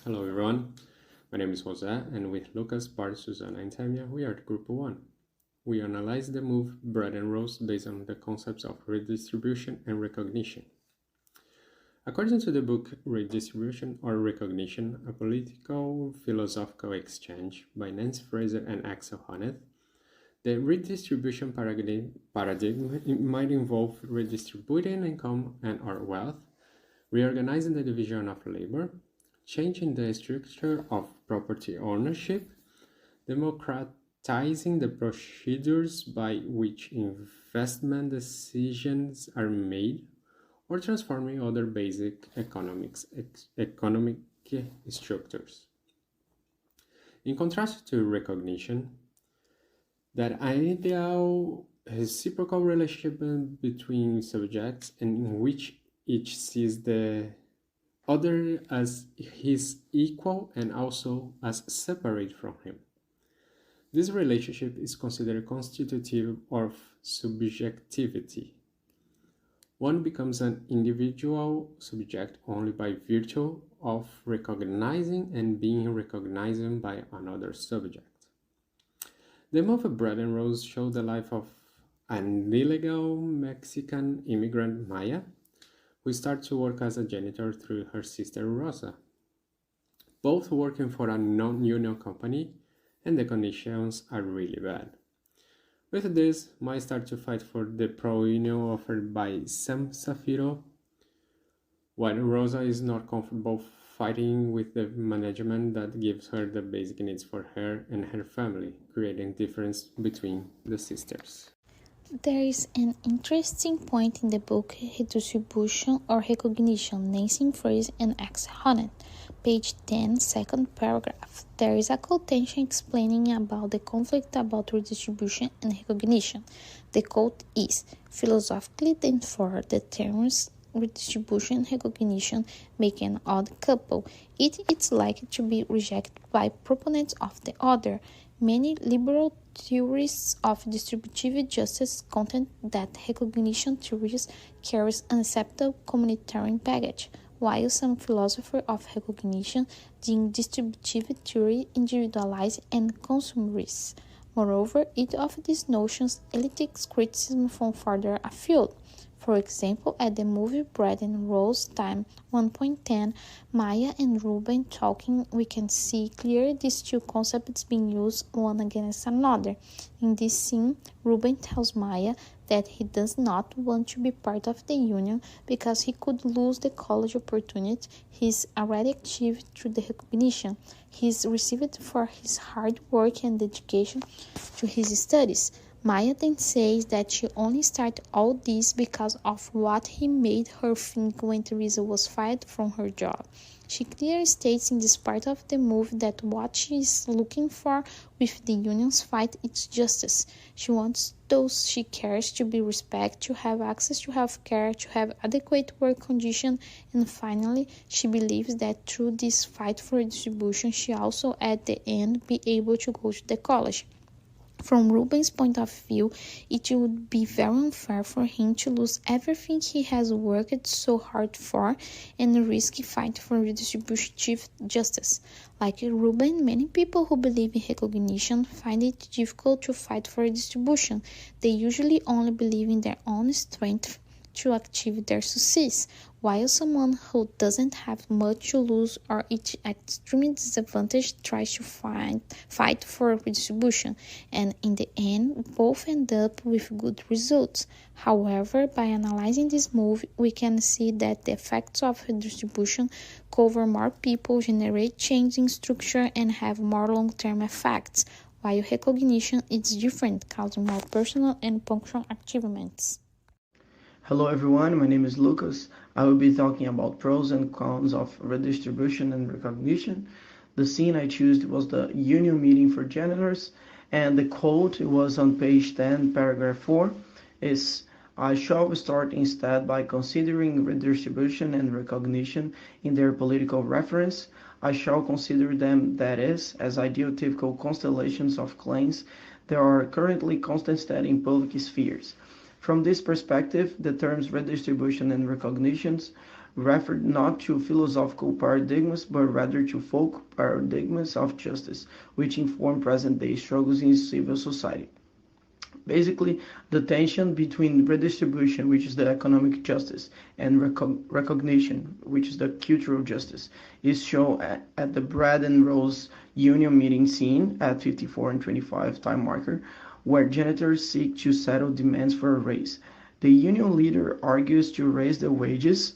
Hello everyone, my name is Jose, and with Lucas, Bart, Susanna, and Tamia, we are the Group 1. We analyze the move Bread and Roast based on the concepts of redistribution and recognition. According to the book Redistribution or Recognition, a political philosophical exchange by Nancy Fraser and Axel Honneth, the redistribution paradigm might involve redistributing income and or wealth, reorganizing the division of labor, changing the structure of property ownership, democratizing the procedures by which investment decisions are made, or transforming other basic economic structures. In contrast to recognition, that ideal reciprocal relationship between subjects in which each sees the other as his equal and also as separate from him. This relationship is considered constitutive of subjectivity. One becomes an individual subject only by virtue of recognizing and being recognized by another subject. The movie Bread and Rose showed the life of an illegal Mexican immigrant, Maya, who started to work as a janitor through her sister Rosa, both working for a non-union company, and the conditions are really bad. With this, Maya started to fight for the pro-union offered by Sam Safiro, while Rosa is not comfortable fighting with the management that gives her the basic needs for her and her family, creating difference between the sisters. There is an interesting point in the book Redistribution or Recognition, Nancy Fraser and Axel Honneth, page 10, second paragraph. There is a quotation explaining about the conflict about redistribution and recognition. The quote is, philosophically, therefore, the terms redistribution and recognition make an odd couple. It is likely to be rejected by proponents of the other. Many liberal theorists of distributive justice contend that recognition theories carries an acceptable communitarian baggage, while some philosophers of recognition deem distributive theory individualized and consumerist. Moreover, each of these notions elicits criticism from further afield. For example, at the movie Bread and Rose Time 1.10, Maya and Ruben talking, we can see clearly these two concepts being used one against another. In this scene, Ruben tells Maya that he does not want to be part of the union because he could lose the college opportunity he's already achieved through the recognition he's received for his hard work and dedication to his studies. Maya then says that she only started all this because of what he made her think when Teresa was fired from her job. She clearly states in this part of the movie that what she is looking for with the union's fight is justice. She wants those she cares to be respected, to have access to health care, to have adequate work conditions, and finally, she believes that through this fight for distribution, she also at the end be able to go to the college. From Ruben's point of view, it would be very unfair for him to lose everything he has worked so hard for and risk fighting for redistributive justice. Like Ruben, many people who believe in recognition find it difficult to fight for redistribution. They usually only believe in their own strength to achieve their success, while someone who doesn't have much to lose or is extremely disadvantaged tries to fight for redistribution, and in the end, both end up with good results. However, by analyzing this move, we can see that the effects of redistribution cover more people, generate change in structure, and have more long-term effects, while recognition is different, causing more personal and punctual achievements. Hello everyone, my name is Lucas. I will be talking about pros and cons of redistribution and recognition. The scene I chose was the union meeting for janitors, and the quote was on page 10, paragraph 4, is, I shall start instead by considering redistribution and recognition in their political reference. I shall consider them, that is, as ideal typical constellations of claims that are currently contested in public spheres. From this perspective, the terms redistribution and recognitions referred not to philosophical paradigms but rather to folk paradigms of justice, which inform present-day struggles in civil society. Basically, the tension between redistribution, which is the economic justice, and recognition, which is the cultural justice, is shown at the Brad and Rose union meeting scene at 54 and 25 time marker, where janitors seek to settle demands for a raise. The union leader argues to raise the wages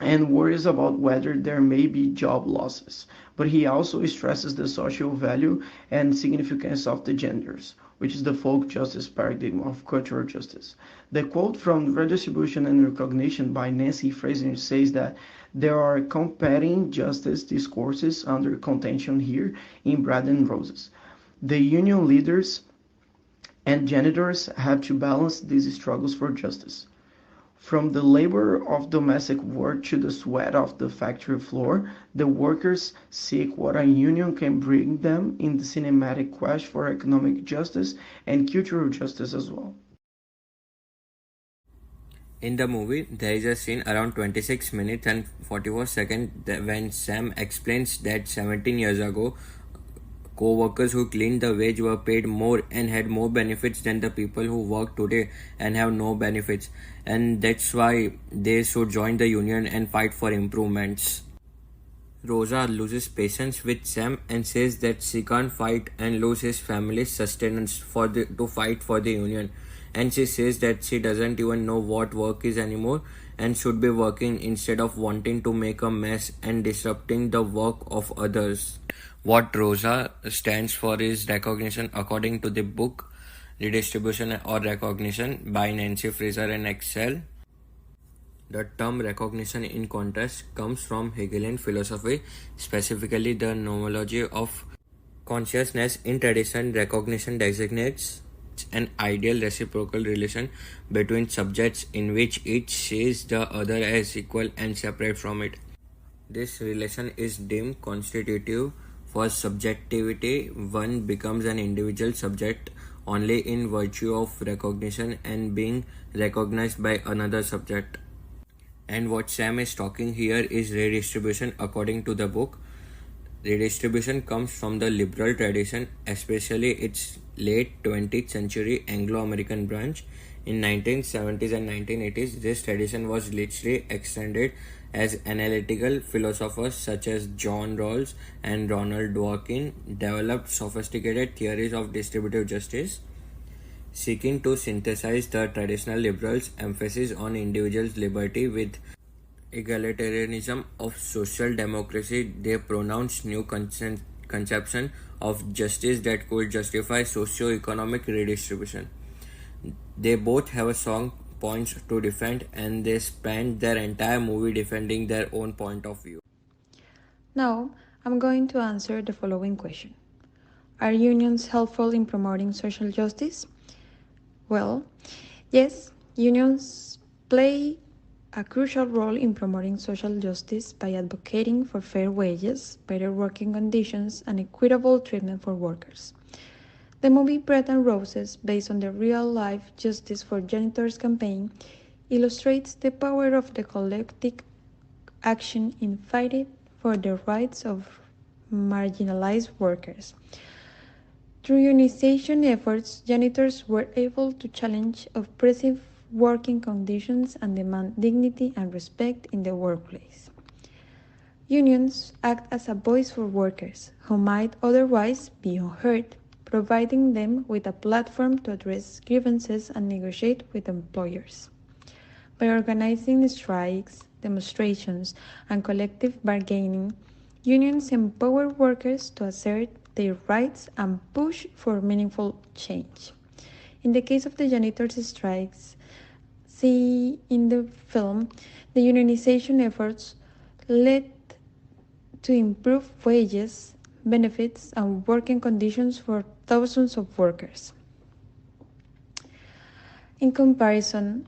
and worries about whether there may be job losses, but he also stresses the social value and significance of the genders, which is the folk justice paradigm of cultural justice. The quote from Redistribution and Recognition by Nancy Fraser says that there are competing justice discourses under contention here in Bread and Roses. The union leaders and janitors have to balance these struggles for justice. From the labor of domestic work to the sweat of the factory floor, the workers seek what a union can bring them in the cinematic quest for economic justice and cultural justice as well. In the movie, there is a scene around 26 minutes and 44 seconds when Sam explains that 17 years ago, co-workers who cleaned the wage were paid more and had more benefits than the people who work today and have no benefits, and that's why they should join the union and fight for improvements. Rosa loses patience with Sam and says that she can't fight and lose his family's sustenance to fight for the union, and she says that she doesn't even know what work is anymore and should be working instead of wanting to make a mess and disrupting the work of others. What Rosa stands for is recognition according to the book Redistribution or Recognition by Nancy Fraser and Excel. The term recognition, in contrast, comes from Hegelian philosophy, specifically the nomology of consciousness. In tradition, recognition designates an ideal reciprocal relation between subjects in which each sees the other as equal and separate from it. This relation is deemed constitutive for subjectivity. One becomes an individual subject only in virtue of recognition and being recognized by another subject. And what Sam is talking here is redistribution according to the book. Redistribution comes from the liberal tradition, especially its late 20th century Anglo-American branch. In 1970s and 1980s, this tradition was literally extended as analytical philosophers such as John Rawls and Ronald Dworkin developed sophisticated theories of distributive justice. Seeking to synthesize the traditional liberals' emphasis on individuals' liberty with egalitarianism of social democracy, they pronounced new conception of justice that could justify socio-economic redistribution. They both have a strong points to defend, and they spend their entire movie defending their own point of view. Now, I'm going to answer the following question. Are unions helpful in promoting social justice? Well, yes, unions play a crucial role in promoting social justice by advocating for fair wages, better working conditions, and equitable treatment for workers. The movie Bread and Roses, based on the real-life Justice for Janitors campaign, illustrates the power of the collective action in fighting for the rights of marginalized workers. Through unionization efforts, janitors were able to challenge oppressive working conditions and demand dignity and respect in the workplace. Unions act as a voice for workers who might otherwise be unheard, providing them with a platform to address grievances and negotiate with employers. By organizing strikes, demonstrations, and collective bargaining, unions empower workers to assert their rights and push for meaningful change. In the case of the janitors' strikes, see in the film, the unionization efforts led to improved wages, benefits, and working conditions for thousands of workers. In comparison,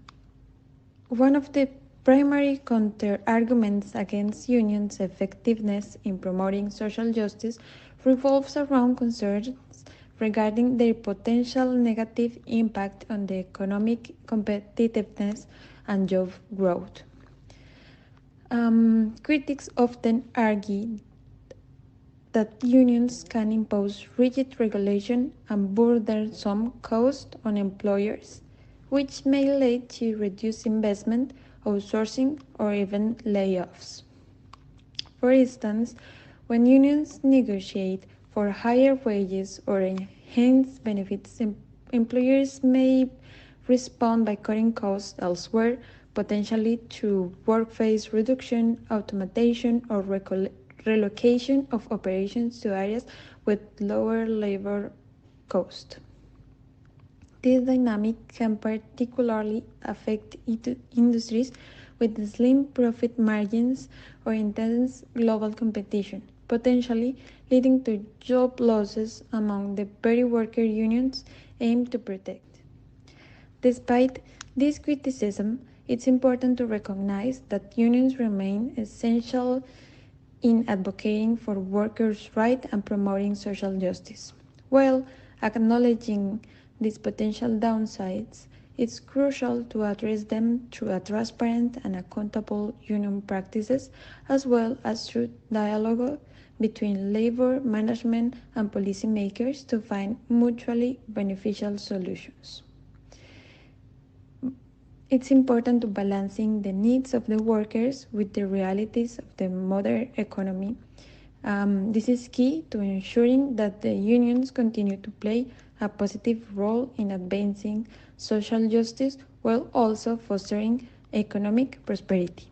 one of the primary counter-arguments against unions' effectiveness in promoting social justice revolves around concerns regarding their potential negative impact on the economic competitiveness and job growth. Critics often argue that unions can impose rigid regulation and burdensome cost on employers, which may lead to reduced investment, outsourcing, or even layoffs. For instance, when unions negotiate for higher wages or enhanced benefits, employers may respond by cutting costs elsewhere, potentially through workforce reduction, automation, or relocation of operations to areas with lower labor cost. This dynamic can particularly affect industries with slim profit margins or intense global competition, potentially leading to job losses among the very worker unions aimed to protect. Despite this criticism, it's important to recognize that unions remain essential in advocating for workers' rights and promoting social justice. While acknowledging these potential downsides, it's crucial to address them through a transparent and accountable union practices, as well as through dialogue between labor management and policymakers to find mutually beneficial solutions. It's important to balancing the needs of the workers with the realities of the modern economy. This is key to ensuring that the unions continue to play a positive role in advancing social justice while also fostering economic prosperity.